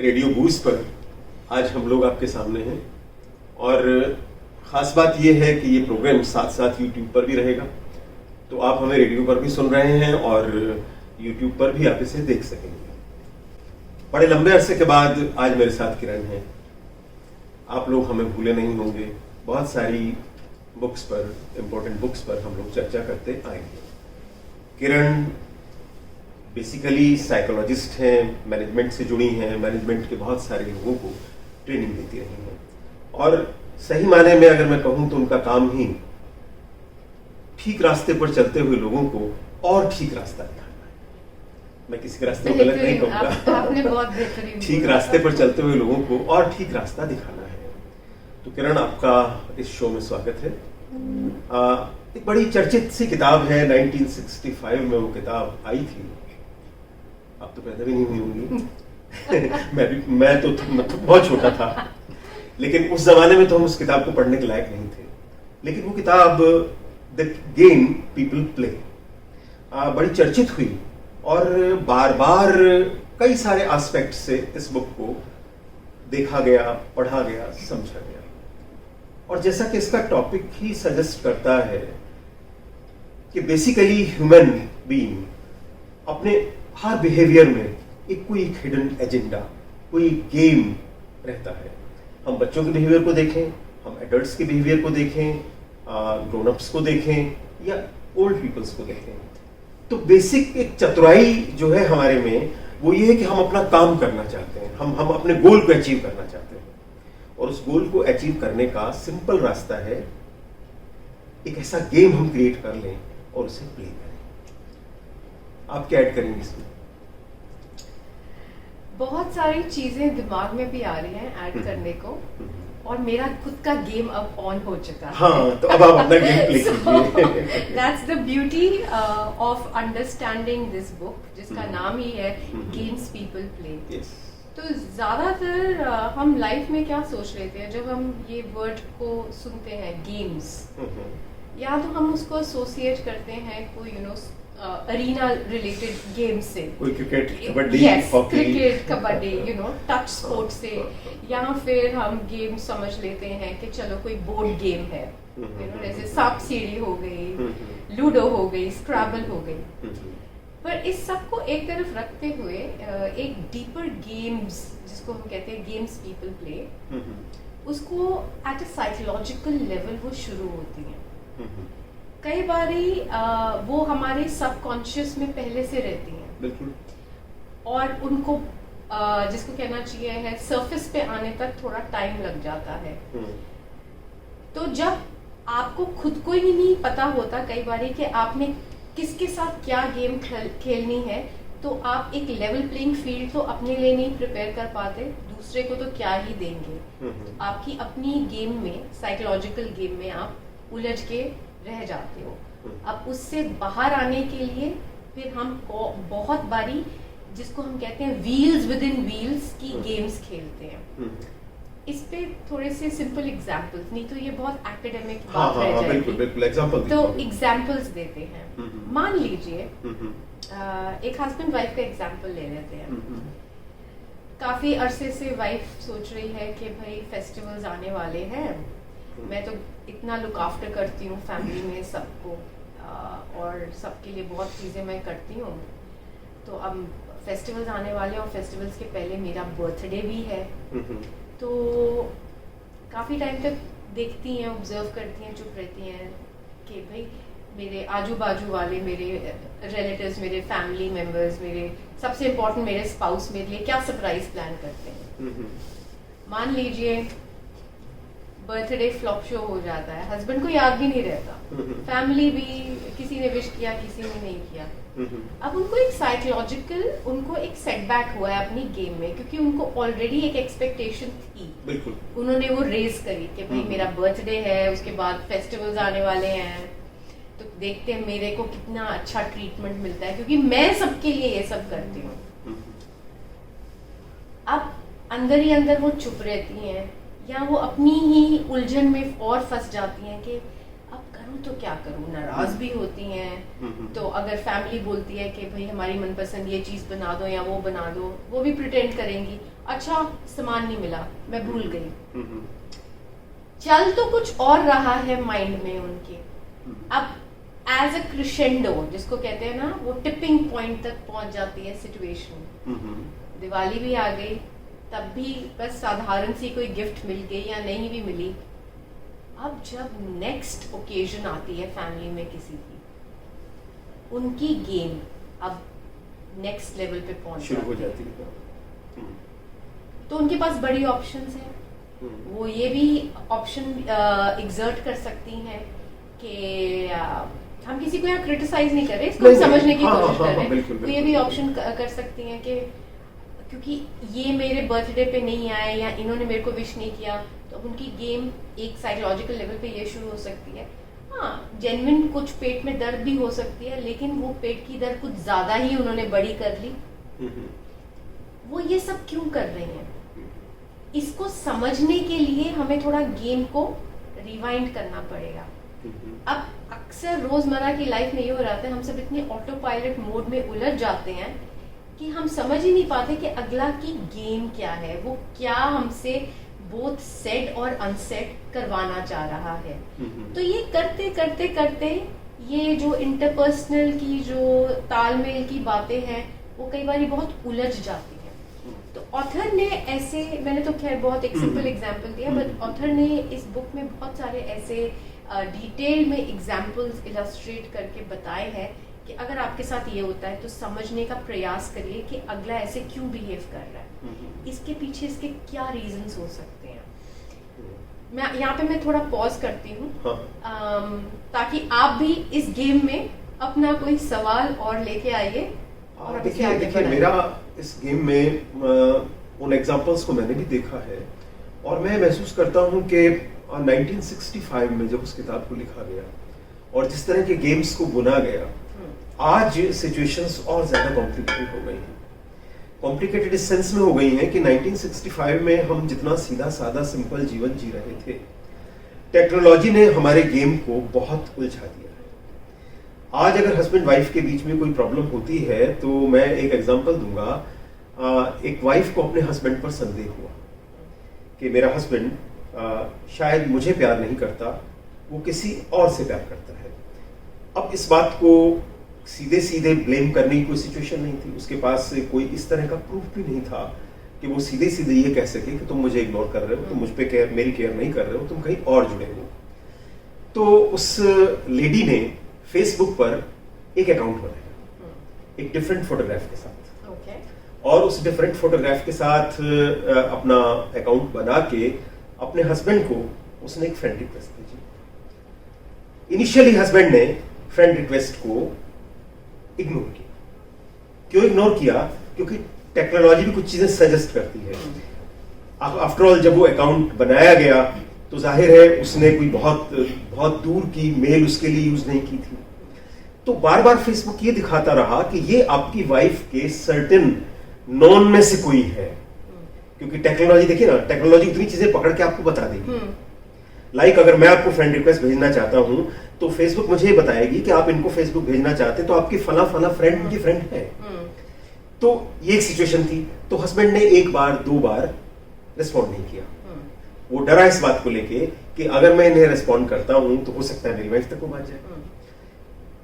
Radio बूज पर आज हम लोग आपके सामने हैं और ख़ास बात यह है कि ये प्रोग्राम साथ साथ यूट्यूब पर भी रहेगा, तो आप हमें रेडियो पर भी सुन रहे हैं और यूट्यूब पर भी आप इसे देख सकेंगे। बड़े लंबे अरसे के बाद आज मेरे साथ किरण हैं। आप लोग हमें भूले नहीं होंगे, बहुत सारी बुक्स पर, इम्पोर्टेंट बुक्स पर हम लोग चर्चा करते आएंगे। किरण बेसिकली साइकोलॉजिस्ट हैं, मैनेजमेंट से जुड़ी हैं, मैनेजमेंट के बहुत सारे लोगों को ट्रेनिंग देती रही हैं और सही माने में अगर मैं कहूं तो उनका काम ही ठीक रास्ते पर चलते हुए लोगों को और ठीक रास्ता दिखाना है। मैं किसी के रास्ते को गलत नहीं कहूंगा, आपने बहुत बेहतरीन ठीक रास्ते पर चलते हुए लोगों को और ठीक रास्ता दिखाना है। तो किरण, आपका इस शो में स्वागत है। एक बड़ी चर्चित सी किताब है, 1965 में वो किताब आई थी। आप तो पैदा भी नहीं हुई होंगी मैं तो बहुत छोटा था, लेकिन उस जमाने में तो हम उस किताब को पढ़ने के लायक नहीं थे। लेकिन वो किताब द गेम पीपल प्ले बड़ी चर्चित हुई और बार बार कई सारे एस्पेक्ट से इस बुक को देखा गया, पढ़ा गया, समझा गया। और जैसा कि इसका टॉपिक ही सजेस्ट करता है कि बेसिकली ह्यूमन बीइंग अपने हर बिहेवियर में एक कोई हिडन एजेंडा, कोई गेम रहता है। हम बच्चों के बिहेवियर को देखें, हम एडल्ट्स के बिहेवियर को देखें, ग्रोन अप्स को देखें या ओल्ड पीपल्स को देखें, तो बेसिक एक चतुराई जो है हमारे में वो ये है कि हम अपना काम करना चाहते हैं, हम अपने गोल को अचीव करना चाहते हैं। और उस गोल को अचीव करने का सिंपल रास्ता है, एक ऐसा गेम हम क्रिएट कर लें और उसे प्ले करें। आप क्या ऐड करेंगे इसमें? बहुत सारी चीजें दिमाग में भी आ रही हैं ऐड करने को, और मेरा खुद का गेम अब ऑन हो चुका है। हाँ, तो अब आप अपना गेम प्ले कीजिए। That's the beauty of understanding this book, जिसका नाम ही है गेम्स पीपल प्ले। तो ज्यादातर हम लाइफ में क्या सोच लेते हैं जब हम ये वर्ड को सुनते हैं गेम्स, या तो हम उसको एसोसिएट करते हैं कोई अरीना रिलेटेड गेम से, कोई cricket, kabaddi, cricket, kabaddi, touch sport से, या फिर हम गेम समझ लेते हैं कि चलो कोई बोर्ड गेम है, जैसे सांप सीढ़ी हो गई, लूडो हो गई, स्क्रैबल हो गई। पर इस सब को एक तरफ रखते हुए एक डीपर गेम्स, जिसको हम कहते हैं गेम्स पीपल प्ले, उसको एट अ साइकोलॉजिकल लेवल वो शुरू होती हैं। कई बारी वो हमारे सबकॉन्शियस में पहले से रहती हैं, बिल्कुल, और उनको जिसको कहना चाहिए है सरफेस पे आने तक थोड़ा टाइम लग जाता है। तो जब आपको खुद को ही नहीं पता होता कई बारी कि आपने किसके साथ क्या गेम खेलनी है, तो आप एक लेवल प्लेइंग फील्ड तो अपने लिए नहीं प्रिपेयर कर पाते, दूसरे को तो क्या ही देंगे। आपकी अपनी गेम में, साइकोलॉजिकल गेम में आप उलझ के रह जाते हो। अब उससे बाहर आने के लिए फिर हम बहुत बारी, जिसको हम कहते हैं व्हील्स विद इन व्हील्स की गेम्स खेलते हैं। इस पे थोड़े से सिंपल एग्जांपल्स, नहीं तो ये बहुत एकेडमिक बात रह जाएगी। बिल्कुल बिल्कुल, एग्जांपल तो एग्जांपल्स देते हैं। मान लीजिए एक हस्बैंड वाइफ का एग्जांपल ले लेते हैं। काफी अरसे से वाइफ सोच रही है कि भाई फेस्टिवल्स आने वाले हैं, मैं तो इतना लुक आफ्टर करती हूँ फैमिली में सबको, और सबके लिए बहुत चीज़ें मैं करती हूँ, तो अब फेस्टिवल्स आने वाले हैं और फेस्टिवल्स के पहले मेरा बर्थडे भी है। तो काफ़ी टाइम तक देखती हैं, ऑब्जर्व करती हैं, चुप रहती हैं कि भाई मेरे आजू बाजू वाले, मेरे रिलेटिव्स, मेरे फैमिली मेम्बर्स, मेरे सबसे इम्पोर्टेंट मेरे स्पाउस मेरे लिए क्या सरप्राइज प्लान करते हैं। मान लीजिए बर्थडे फ्लॉप शो हो जाता है, हस्बैंड को याद भी नहीं रहता, फैमिली भी, किसी ने विश किया, किसी ने नहीं किया। अब उनको एक साइकोलॉजिकल, उनको एक सेटबैक हुआ है अपनी गेम में, क्योंकि उनको ऑलरेडी एक एक्सपेक्टेशन थी, बिल्कुल, उन्होंने वो रेज करी कि भाई मेरा बर्थडे है, उसके बाद फेस्टिवल्स आने वाले हैं, तो देखते हैं मेरे को कितना अच्छा ट्रीटमेंट मिलता है, क्योंकि मैं सबके लिए ये सब करती हूँ। अब अंदर ही अंदर वो चुप रहती हैं, या वो अपनी ही उलझन में और फंस जाती हैं कि अब करूँ तो क्या करूँ, नाराज भी होती हैं। तो अगर फैमिली बोलती है कि भाई हमारी मनपसंद ये चीज़ बना दो या वो बना दो, वो भी प्रिटेंड करेंगी अच्छा सामान नहीं मिला मैं भूल गई। चल तो कुछ और रहा है माइंड में उनके। अब एज अ क्रिशेंडो जिसको कहते हैं ना, वो टिपिंग पॉइंट तक पहुंच जाती है सिचुएशन। दिवाली भी आ गई, तब भी बस साधारण सी कोई गिफ्ट मिल गई या नहीं भी मिली। अब जब नेक्स्ट ओकेजन आती है फैमिली में किसी की, उनकी गेम अब नेक्स्ट लेवल पे पहुंच शुरू हो जाती है। तो उनके पास बड़ी ऑप्शंस हैं। वो ये भी ऑप्शन एग्जर्ट कर सकती हैं कि हम किसी को यहाँ क्रिटिसाइज नहीं कर रहे, इसको समझने की कोशिश कर रहे हैं। वो ये भी ऑप्शन कर सकती हैं कि क्योंकि ये मेरे बर्थडे पे नहीं आए या इन्होंने मेरे को विश नहीं किया, तो अब उनकी गेम एक साइकोलॉजिकल लेवल पे ये शुरू हो सकती है। हाँ, जेन्युइन कुछ पेट में दर्द भी हो सकती है, लेकिन वो पेट की दर्द कुछ ज्यादा ही उन्होंने बड़ी कर ली। वो ये सब क्यों कर रही हैं? इसको समझने के लिए हमें थोड़ा गेम को रिवाइंड करना पड़ेगा। अब अक्सर रोजमर्रा की लाइफ में ये हो रहा है, हम सब इतने ऑटो पायलट मोड में उलझ जाते हैं कि हम समझ ही नहीं पाते कि अगला की गेम क्या है, वो क्या हमसे बोथ सेड और अनसेड करवाना चाह रहा है। तो ये करते करते करते ये जो इंटरपर्सनल की जो तालमेल की बातें हैं वो कई बार बहुत उलझ जाती है। तो ऑथर ने ऐसे, मैंने तो खैर बहुत एक सिंपल एग्जांपल दिया, बट ऑथर ने इस बुक में बहुत सारे ऐसे डिटेल में एग्जांपल्स इलस्ट्रेट करके बताए हैं कि अगर आपके साथ ये होता है तो समझने का प्रयास करिए कि अगला ऐसे क्यों बिहेव कर रहा है, इसके पीछे इसके क्या रीजंस हो सकते हैं। मैं यहाँ पे मैं थोड़ा पॉज करती हूँ। हाँ। ताकि आप भी इस गेम में अपना कोई सवाल और लेके आइए। और देखिए मेरा इस गेम में उन एग्जांपल्स को मैंने भी देखा है और मैं महसूस करता हूँ कि 1965 में जब उस किताब को लिखा गया और जिस तरह के गेम्स को बुना गया, आज सिचुएशंस और ज्यादा कॉम्प्लिकेटेड हो गई हैं। कॉम्प्लिकेटेड इस सेंस में हो गई हैं कि 1965 में हम जितना सीधा साधा सिंपल जीवन जी रहे थे, टेक्नोलॉजी ने हमारे गेम को बहुत उलझा दिया है। आज अगर हस्बैंड वाइफ के बीच में कोई प्रॉब्लम होती है तो मैं एक एग्जांपल दूंगा। एक वाइफ को अपने हस्बैंड पर संदेह हुआ कि मेरा हस्बैंड शायद मुझे प्यार नहीं करता, वो किसी और से प्यार करता है। अब इस बात को सीधे सीधे ब्लेम करने की कोई सिचुएशन नहीं थी, उसके पास कोई इस तरह का प्रूफ भी नहीं था कि वो सीधे सीधे ये कह सके कि तुम मुझे इग्नोर कर रहे हो, तुम मुझ पे मेरी केयर नहीं कर रहे हो, तुम कहीं और जुड़े हो। तो उस लेडी ने फेसबुक पर एक अकाउंट बनाया एक डिफरेंट फोटोग्राफ के साथ। और उस डिफरेंट फोटोग्राफ के साथ अपना अकाउंट बना के अपने हस्बैंड को उसने एक फ्रेंड रिक्वेस्ट भेजी। इनिशियली हस्बैंड ने फ्रेंड रिक्वेस्ट को इग्नोर किया। क्यों इग्नोर किया? क्योंकि टेक्नोलॉजी भी कुछ चीजें सजेस्ट करती है। आफ्टर ऑल जब वो अकाउंट बनाया गया तो जाहिर है उसने कोई बहुत दूर की मेल उसके लिए यूज नहीं की थी। तो बार बार फेसबुक ये दिखाता रहा कि ये आपकी वाइफ के सर्टेन नॉन में से कोई है। क्योंकि टेक्नोलॉजी देखिए ना, टेक्नोलॉजी उतनी चीजें पकड़ के आपको बता देगी। लाइक अगर मैं आपको फ्रेंड रिक्वेस्ट भेजना चाहता हूं तो फेसबुक मुझे ये बताएगी कि आप इनको फेसबुक भेजना चाहते हैं तो आपकी फला फला फ्रेंड उनकी फ्रेंड है। तो ये एक सिचुएशन थी। तो हस्बैंड ने एक बार दो बार रिस्पॉन्ड नहीं किया। वो डरा इस बात को लेके कि अगर मैं इन्हें रिस्पॉन्ड करता हूं तो हो सकता है मेरी वाइफ तक वो बात जाए।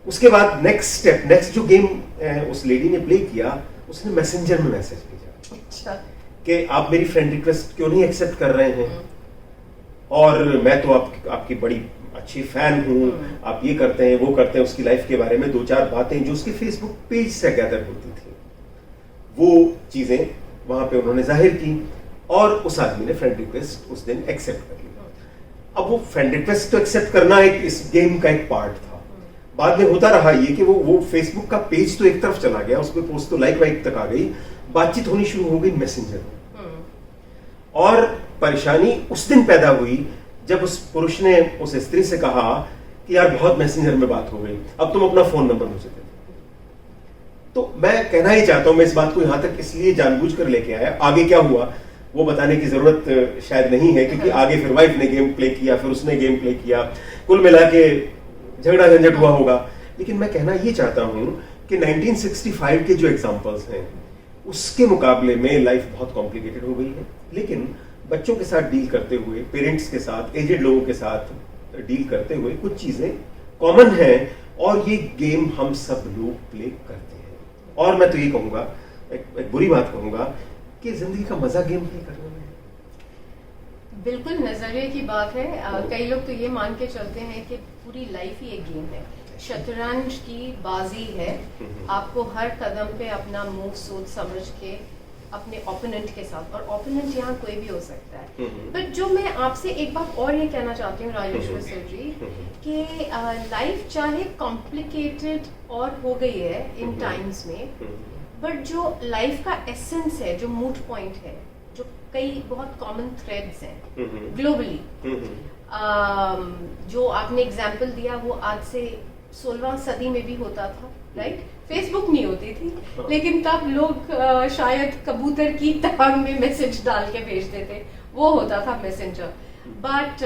उसके बाद नेक्स्ट स्टेप, नेक्स्ट जो गेम उस लेडी ने प्ले किया, उसने मैसेंजर में मैसेज भेजा कि आप मेरी फ्रेंड रिक्वेस्ट क्यों नहीं एक्सेप्ट कर रहे हैं, और मैं तो आपकी बड़ी अच्छी फैन हूं, आप ये करते हैं वो करते हैं। उसकी लाइफ के बारे में दो चार बातें जो उसके फेसबुक पेज से गैदर होती थी वो चीजें वहां पे उन्होंने जाहिर की और उस आदमी ने फ्रेंड रिक्वेस्ट उस दिन एक्सेप्ट कर लिया। अब वो फ्रेंड रिक्वेस्ट तो एक्सेप्ट करना एक इस गेम का एक पार्ट था। बाद में होता रहा ये कि वो फेसबुक का पेज तो एक तरफ चला गया, उस पर पोस्ट तो लाइक वाइक तक आ गई, बातचीत होनी शुरू हो गई मैसेंजर में। और परेशानी उस दिन पैदा हुई जब उस पुरुष ने उस स्त्री से कहा कि यार बहुत मैसेंजर में बात हो गई, अब तुम अपना फोन नंबर मुझे दे दो। तो मैं कहना ही चाहता हूं, मैं इस बात को यहां तक इसलिए जानबूझकर लेके आया। आगे क्या हुआ वो बताने की जरूरत शायद नहीं है, क्योंकि आगे फिर वाइफ ने गेम प्ले किया, फिर उसने गेम प्ले किया। कुल मिला के झगड़ा झंझट हुआ होगा। लेकिन मैं कहना ये चाहता हूँ कि 1965 के जो एग्जाम्पल्स हैं उसके मुकाबले में लाइफ बहुत कॉम्प्लिकेटेड हो गई है। लेकिन बच्चों के साथ डील करते हुए, पेरेंट्स के साथ, एजेड लोगों के साथ डील करते हुए कुछ चीजें कॉमन हैं और ये गेम हम सब लोग प्ले करते हैं। और मैं तो ये कहूंगा, एक बुरी बात कहूंगा कि जिंदगी का मजा गेम प्ले करने में है। बिल्कुल नजरिए की बात है। कई लोग तो ये मान के चलते हैं कि पूरी लाइफ ही एक गेम है, शतरंज की बाजी है। आपको हर कदम पे अपना मूव सोच समझ के अपने ओपोनेंट के साथ, और ओपोनेंट यहाँ कोई भी हो सकता है। बट जो मैं आपसे एक बात और ये कहना चाहती हूँ राजेश्वर सर जी, कि लाइफ चाहे कॉम्प्लिकेटेड और हो गई है इन टाइम्स में, बट जो लाइफ का एसेंस है, जो मूड पॉइंट है, जो कई बहुत कॉमन थ्रेड्स हैं ग्लोबली, जो आपने एग्जाम्पल दिया वो आज से 16वीं सदी में भी होता था, राइट? फेसबुक नहीं होती थी, लेकिन तब लोग शायद कबूतर की टांग में मैसेज डाल के भेजते थे, वो होता था मैसेंजर। बट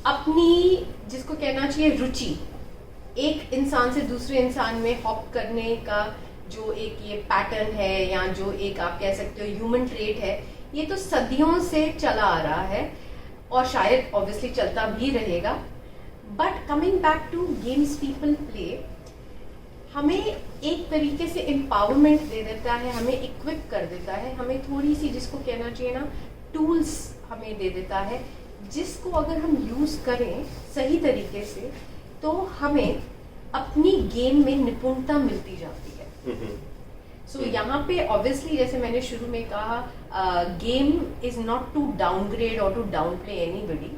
अपनी जिसको कहना चाहिए रुचि, एक इंसान से दूसरे इंसान में हॉप करने का जो एक ये पैटर्न है, या जो एक आप कह सकते हो ह्यूमन ट्रेट है, ये तो सदियों से चला आ रहा है और शायद ऑब्वियसली चलता भी रहेगा। But coming back to games people play, हमें एक तरीके से एम्पावरमेंट दे देता है, हमें इक्विप कर देता है, हमें थोड़ी सी जिसको कहना चाहिए ना टूल्स हमें दे देता है, जिसको अगर हम यूज करें सही तरीके से तो हमें अपनी गेम में निपुणता मिलती जाती है। सो यहाँ पे ऑब्वियसली जैसे मैंने शुरू में कहा, game is not to downgrade और to down play anybody,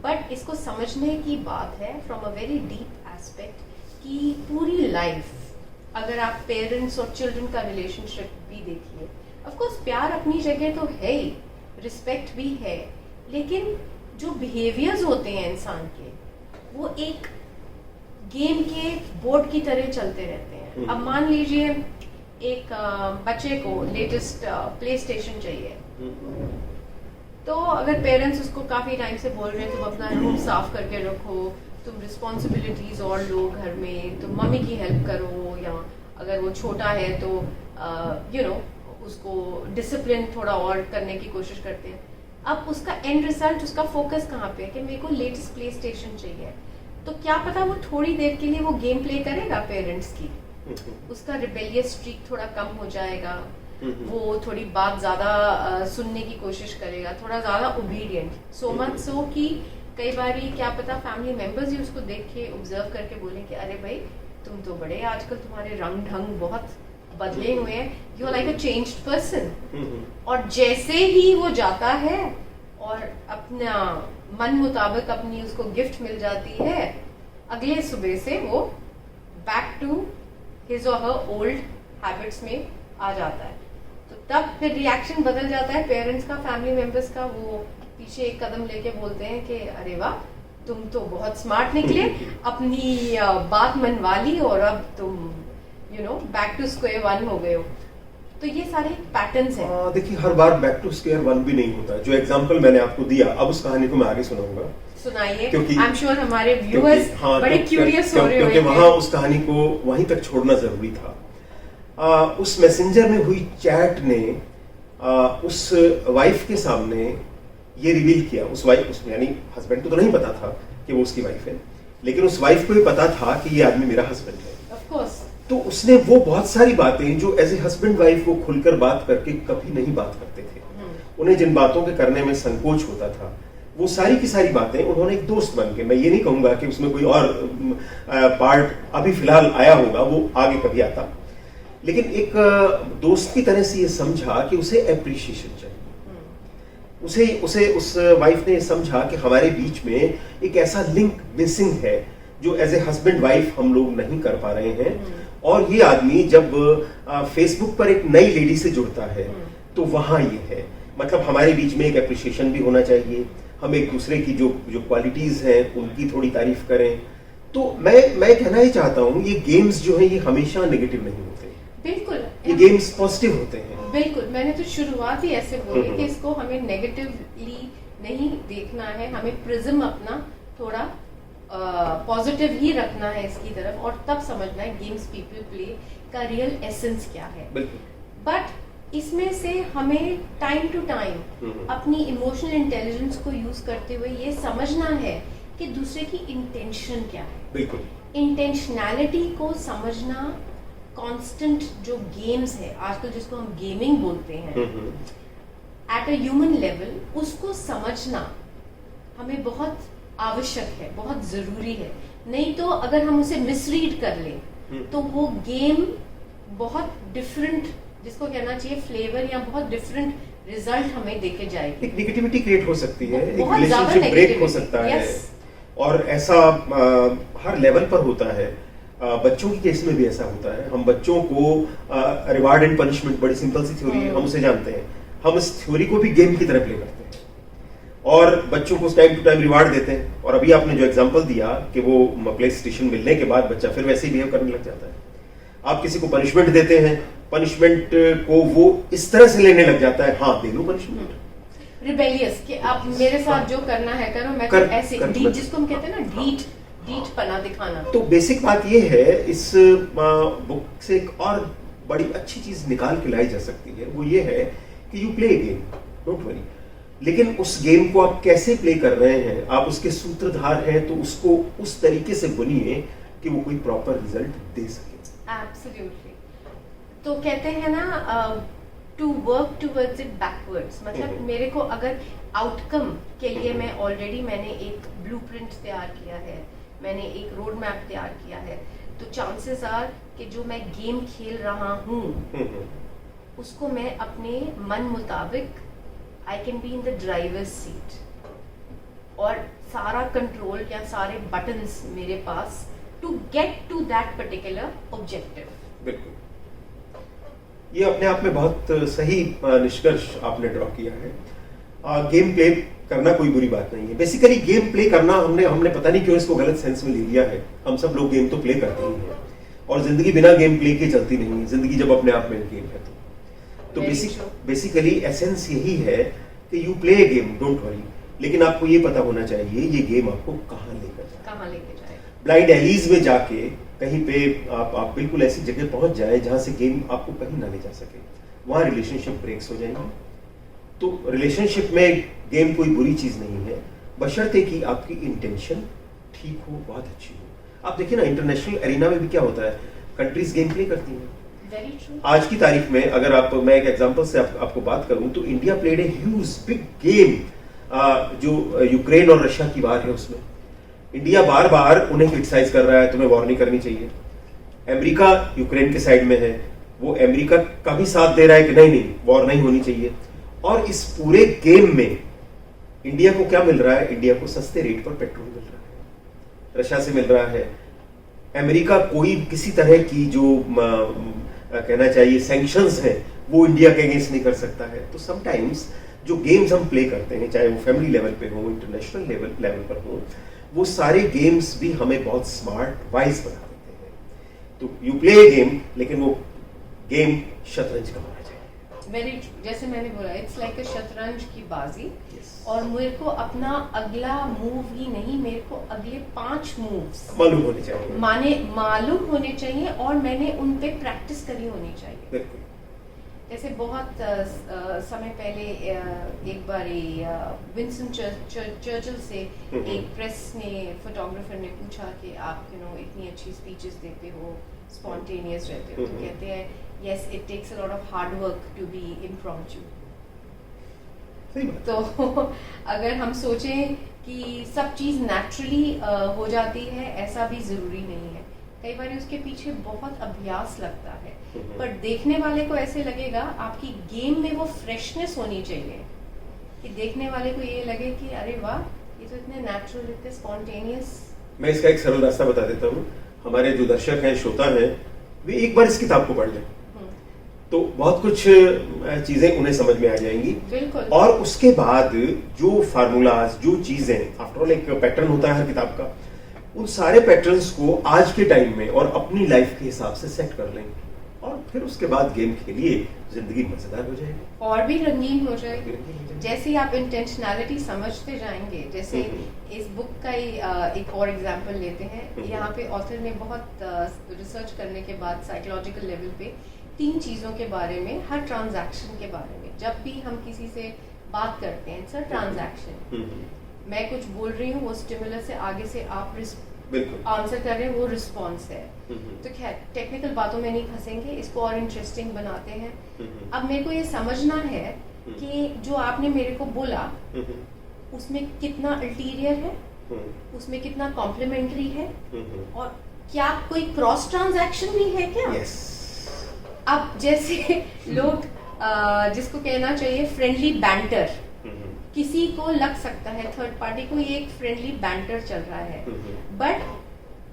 but इसको समझने की बात है from a very deep aspect कि पूरी लाइफ अगर आप पेरेंट्स और चिल्ड्रन का रिलेशनशिप भी देखिए, ऑफ कोर्स प्यार अपनी जगह तो है ही, रिस्पेक्ट भी है, लेकिन जो बिहेवियर्स होते हैं इंसान के वो एक गेम के बोर्ड की तरह चलते रहते हैं। अब मान लीजिए एक बच्चे को लेटेस्ट प्ले स्टेशन चाहिए, तो अगर पेरेंट्स उसको काफी टाइम से बोल रहे हैं तुम अपना रूम साफ करके रखो, तुम रिस्पॉन्सिबिलिटीज और लो घर में, तुम मम्मी की हेल्प करो, या अगर वो छोटा है तो यू नो उसको डिसिप्लिन थोड़ा और करने की कोशिश करते हैं। अब उसका एंड रिजल्ट, उसका फोकस कहाँ पे है कि मेरे को लेटेस्ट प्ले स्टेशन चाहिए, तो क्या पता वो थोड़ी देर के लिए वो गेम प्ले करेगा पेरेंट्स की, उसका रिबेलियस स्ट्रीक थोड़ा कम हो जाएगा, वो थोड़ी बात ज्यादा सुनने की कोशिश करेगा, थोड़ा ज्यादा ओबीडियंट, सो मच सो कि कई बार क्या पता फैमिली मेंबर्स ही उसको देख के ऑब्जर्व करके बोले कि अरे भाई तुम तो बड़े आजकल तुम्हारे रंग ढंग बहुत बदले हुए हैं, you are like a changed person. और जैसे ही वो जाता है और अपना मन मुताबिक अपनी उसको गिफ्ट मिल जाती है, अगले सुबह से वो बैक टू हिज और हर ओल्ड हैबिट्स में आ जाता है। तो तब फिर रिएक्शन बदल जाता है पेरेंट्स का, फैमिली मेंबर्स का, वो पीछे एक कदम लेके बोलते हैं कि अरे वाह तुम तो बहुत स्मार्ट निकले, अपनी बात मनवा ली और अब तुम you know back to square one हो गए हो। तो ये सारे पैटर्न्स हैं। देखिए हर बार बैक टू स्क्वायर वन भी नहीं होता। जो एग्जांपल मैंने आपको दिया, अब उस कहानी को मैं आगे सुनाऊंगा, सुनाइए, क्योंकि आई एम श्योर हमारे व्यूअर्स बड़े क्यूरियस हो रहे क्योंकि वहां उस कहानी को वहीं तक छोड़ना जरूरी था। उस मैसेंजर में हुई चैट ने उस वाइफ के सामने ये रिवील किया, उस वाइफ यानी हस्बैंड को तो नहीं पता था कि वो उसकी वाइफ है, लेकिन उस वाइफ को भी पता था कि ये आदमी मेरा हस्बैंड है। Of course. तो उसने वो बहुत सारी बातें जो एज ए हस्बैंड वाइफ वो खुलकर बात करके कभी नहीं बात करते थे, उन्हें जिन बातों के करने में संकोच होता था, वो सारी की सारी बातें उन्होंने एक दोस्त बन के, मैं ये नहीं कहूंगा कि उसमें कोई और पार्ट अभी फिलहाल आया होगा, वो आगे कभी आता, लेकिन एक दोस्त की तरह से ये समझा कि उसे एप्रिशिएशन चाहिए। उसे उस वाइफ ने समझा कि हमारे बीच में एक ऐसा लिंक मिसिंग है जो एज ए हस्बैंड वाइफ हम लोग नहीं कर पा रहे हैं। और ये आदमी जब फेसबुक पर एक नई लेडी से जुड़ता है तो वहां ये है, मतलब हमारे बीच में एक एप्रिशिएशन भी होना चाहिए, हम एक दूसरे की जो क्वालिटीज हैं उनकी थोड़ी तारीफ करें। तो मैं कहना ही चाहता हूँ ये गेम्स जो है ये हमेशा नेगेटिव नहीं होते, बिल्कुल ये गेम्स पॉजिटिव होते हैं। बिल्कुल, मैंने तो शुरुआत ही ऐसे बोली कि इसको हमें नेगेटिवली नहीं देखना है, हमें प्रिज्म अपना थोड़ा पॉजिटिव ही रखना है इसकी तरफ, और तब समझना है गेम्स पीपल प्ले का रियल एसेंस क्या है। बट इसमें से हमें टाइम टू टाइम अपनी इमोशनल इंटेलिजेंस को यूज करते हुए ये समझना है कि दूसरे की इंटेंशन क्या है। बिल्कुल, इंटेंशनैलिटी को समझना, कांस्टेंट जो गेम्स है आजकल जिसको हम गेमिंग बोलते हैं, एट अ ह्यूमन लेवल उसको समझना हमें बहुत आवश्यक है, बहुत जरूरी है। नहीं तो अगर हम उसे मिसरीड कर लें तो वो गेम बहुत डिफरेंट, जिसको कहना चाहिए फ्लेवर, या बहुत डिफरेंट रिजल्ट हमें देके जाएगी। एक नेगेटिविटी क्रिएट हो सकती है, एक बहुत ज्यादा रिलेशनशिप ब्रेक हो negativity, सकता है। yes। और ऐसा हर लेवल पर होता है। बच्चों की केस में भी ऐसा होता है। हम बच्चों को रिवार्ड एंड पनिशमेंट, बड़ी सिंपल सी थ्योरी है, हम उसे जानते हैं। हम इस थ्योरी को भी गेम की तरह प्ले करते हैं और बच्चों को टाइम टू टाइम रिवार्ड देते हैं। और अभी आपने जो एग्जांपल दिया कि वो प्ले स्टेशन मिलने के बाद बच्चा फिर वैसे ही बिहेव करने लग जाता है। आप किसी को पनिशमेंट देते हैं, पनिशमेंट को वो इस तरह से लेने लग जाता है, हाँ दे लो पनिशमेंट, रिबेलियस कि आप मेरे साथ जो करना है करो, मैं तो ऐसे ढीठ, जिसको हम कहते हैं ना ढीठ पना दिखाना। तो बेसिक बात ये है, इस बुक से एक और बड़ी अच्छी चीज निकाल के लाई जा सकती है, वो ये है कि you play game, don't worry, लेकिन उस गेम को आप कैसे प्ले कर रहे हैं, आप उसके सूत्रधार हैं तो उसको उस तरीके से बुनिए कि वो कोई प्रॉपर रिजल्ट दे सके। एब्सोल्युटली। तो कहते हैं ना to work towards it backwards, मतलब मेरे को अगर आउटकम के लिए मैंने एक ब्लूप्रिंट तैयार किया है, मैंने एक रोड मैप तैयार किया है, तो चांसेस आर कि जो मैं गेम खेल रहा हूँ उसको मैं अपने मन मुताबिक, I can be in the driver's seat, और सारा कंट्रोल या सारे बटन्स मेरे पास to get to that particular objective. बिल्कुल, ये अपने आप में बहुत सही निष्कर्ष आपने ड्रॉ किया है। गेम प्ले करना कोई बुरी बात नहीं है। बेसिकली गेम प्ले करना हमने पता नहीं क्यों इसको गलत सेंस में ले लिया है। हम सब लोग गेम तो प्ले करते ही हैं, और जिंदगी बिना गेम प्ले के चलती नहीं है। जिंदगी जब अपने आप में गेम है तो बेसिकली एसेंस यही है कि you play game, don't worry, लेकिन आपको ये पता होना चाहिए ये गेम आपको कहाँ लेकर जाए। ब्लाइंड एलीज में जाके कहीं पे आप बिल्कुल ऐसी जगह पहुंच जाए जहां से गेम आपको कहीं ना ले जा सके, वहां रिलेशनशिप ब्रेक्स हो जाएंगे। तो रिलेशनशिप में गेम कोई बुरी चीज नहीं है, बशर्ते कि आपकी इंटेंशन ठीक हो, बहुत अच्छी हो। आप देखिए ना, इंटरनेशनल एरिना में भी क्या होता है, कंट्रीज गेम प्ले करती हैं। Very true. आज की तारीख में अगर मैं एक एग्जांपल से आपको बात करूं तो India played a huge big game, जो यूक्रेन और रशिया की वार है उसमें इंडिया बार बार उन्हें क्रिटिसाइज कर रहा है, तुम्हें वॉर नहीं करनी चाहिए। अमेरिका यूक्रेन के साइड में है, वो अमेरिका का भी साथ दे रहा है कि नहीं वॉर नहीं होनी चाहिए। और इस पूरे गेम में इंडिया को क्या मिल रहा है? इंडिया को सस्ते रेट पर पेट्रोल मिल रहा है, रशिया से मिल रहा है। अमेरिका कोई किसी तरह की जो कहना चाहिए सैंक्शंस हैं वो इंडिया के अगेंस्ट नहीं कर सकता है। तो समटाइम्स जो गेम्स हम प्ले करते हैं, चाहे वो फैमिली लेवल पे हो, इंटरनेशनल लेवल पर हो, वो सारे गेम्स भी हमें बहुत स्मार्ट वाइज बना देते हैं। तो यू प्ले गेम, लेकिन वो गेम शतरंज का होना चाहिए। वेरी ट्रू, जैसे मैंने बोला, इट्स लाइक अ शतरंज की बाजी। yes. और मेरे को अपना अगला मूव ही नहीं, मेरे को अगले 5 मूव्स मालूम होने चाहिए, मालूम होने चाहिए, और मैंने उन पे प्रैक्टिस करी होनी चाहिए। बिल्कुल। जैसे बहुत समय पहले एक बार विंस्टन चर्चिल से एक प्रेस ने, फोटोग्राफर ने पूछा कि आप इतनी अच्छी स्पीचेस देते हो, स्पॉन्टेनियस रहते हो, तो कहते हैं yes, it takes a lot of hard work to be impromptu. तो अगर हम सोचें कि सब चीज़ नेचुरली हो जाती है, ऐसा भी ज़रूरी नहीं है। कई बार उसके पीछे बहुत अभ्यास लगता है, पर देखने वाले को ऐसे लगेगा, आपकी गेम में वो फ्रेशनेस होनी चाहिए कि देखने वाले को ये लगे कि अरे वाह, ये तो इतने नेचुरल, इतने स्पॉन्टेनियस। मैं इसका एक सरल रास्ता बता देता हूँ। हमारे जो दर्शक हैं, श्रोता हैं, वे एक बार इस किताब को पढ़ लें तो बहुत कुछ चीजें उन्हें समझ में आ जाएंगी। बिल्कुल। और उसके बाद जो फार्मूलाज, जो चीजें, आफ्टर ऑल एक पैटर्न होता है हर किताब का, उन सारे पैटर्न्स को आज के टाइम में और अपनी लाइफ के हिसाब से सेट कर लेंगे। और फिर उसके बाद गेम खेलिए, जिंदगी मजेदार हो जाएगी और भी रंगीन हो जाएगी। जैसे ही आप इंटेंशनैलिटी समझते जाएंगे, जैसे इस बुक का ही एक और एग्जांपल लेते हैं। यहाँ पे ऑथर ने बहुत रिसर्च करने के बाद साइकोलॉजिकल लेवल पे 3 चीज़ों के बारे में, हर ट्रांजैक्शन के बारे में, जब भी हम किसी से बात करते हैं, सर ट्रांजैक्शन, मैं कुछ बोल रही हूँ, वो स्टिमुलस से आगे से आप आंसर कर रहे हैं, वो रिस्पॉन्स है। तो खैर टेक्निकल बातों में नहीं फंसेंगे, इसको और इंटरेस्टिंग बनाते हैं। अब मेरे को ये समझना है कि जो आपने मेरे को बोला उसमें कितना अल्टीरियर है, उसमें कितना कॉम्प्लीमेंट्री है, और क्या कोई क्रॉस ट्रांजैक्शन भी है क्या? yes. अब जैसे लोग जिसको कहना चाहिए फ्रेंडली बैंटर, किसी को लग सकता है थर्ड पार्टी को ये एक फ्रेंडली बैंटर चल रहा है, बट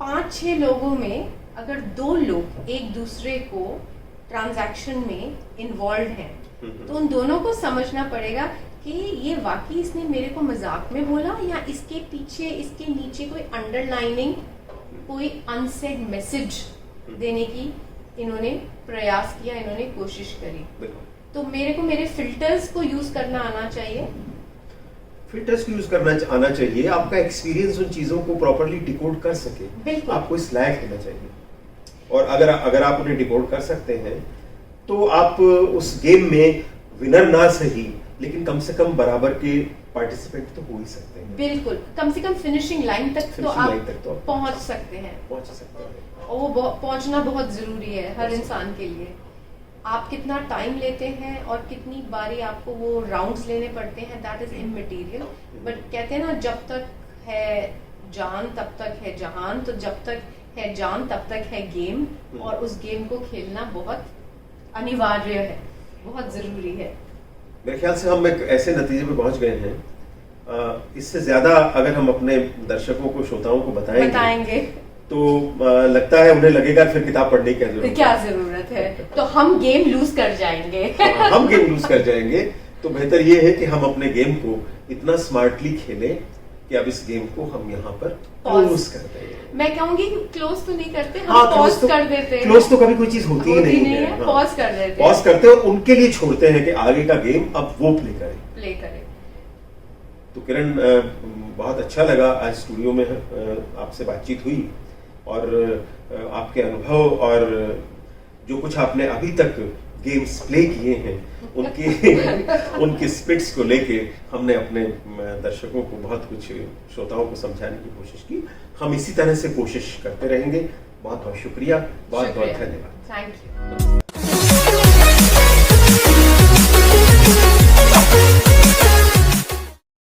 5-6 लोगों में अगर 2 लोग एक दूसरे को ट्रांजैक्शन में इन्वॉल्व हैं, तो उन दोनों को समझना पड़ेगा कि ये वाकई इसने मेरे को मजाक में बोला या इसके पीछे, इसके नीचे कोई अंडरलाइनिंग, कोई अनसेड मैसेज देने की इन्होंने प्रयास किया, इन्होंने कोशिश करी। तो मेरे को मेरे फिल्टर्स को यूज करना आना चाहिए। फिल्टर्स को यूज करना आना चाहिए, आपका एक्सपीरियंस उन चीजों को प्रॉपर्ली डिकोड कर सके, आपको इस लायक होना चाहिए। और अगर आप उन्हें डिकोड कर सकते हैं तो आप उस गेम में विनर ना सही, लेकिन कम से कम बराबर के पार्टिसिपेंट तो हो ही सकते हैं। बिल्कुल, कम से कम फिनिशिंग लाइन तक तो आप पहुंच सकते हैं। और वो पहुंचना बहुत जरूरी है हर इंसान के लिए। आप कितना टाइम लेते हैं और कितनी बारी आपको वो राउंड्स लेने पड़ते हैं, दैट इज इमटेरियल। बट कहते हैं ना, जब तक है जान तब तक है जहान, तो जब तक है जान तब तक है गेम, और उस गेम को खेलना बहुत अनिवार्य है, बहुत जरूरी है। मेरे ख्याल से हम एक ऐसे नतीजे पे पहुंच गए हैं, इससे ज्यादा अगर हम अपने दर्शकों को, श्रोताओं को बताएंगे तो लगता है उन्हें लगेगा फिर किताब पढ़ने की क्या जरूरत है, तो हम गेम लूज कर जाएंगे। हम गेम लूज कर जाएंगे। तो बेहतर ये है कि हम अपने गेम को इतना स्मार्टली खेलें कि अब इस गेम को हम यहाँ पर क्लोज करते हैं। मैं कहूंगी क्लोज तो नहीं करते, हम पॉज कर देते हैं। क्लोज तो कभी कोई चीज होती ही नहीं है, पॉज कर देते हैं, पॉज करते हैं और उनके लिए छोड़ते हैं कि आगे का गेम अब वो प्ले करें। तो किरण, बहुत अच्छा लगा आज स्टूडियो में आपसे बातचीत हुई, और आपके अनुभव और जो कुछ आपने अभी तक गेम्स प्ले किए हैं उनके स्पिट्स को लेके हमने अपने दर्शकों को बहुत कुछ, श्रोताओं को समझाने की कोशिश की। हम इसी तरह से कोशिश करते रहेंगे। बहुत बहुत शुक्रिया, बहुत बहुत धन्यवाद। Thank you.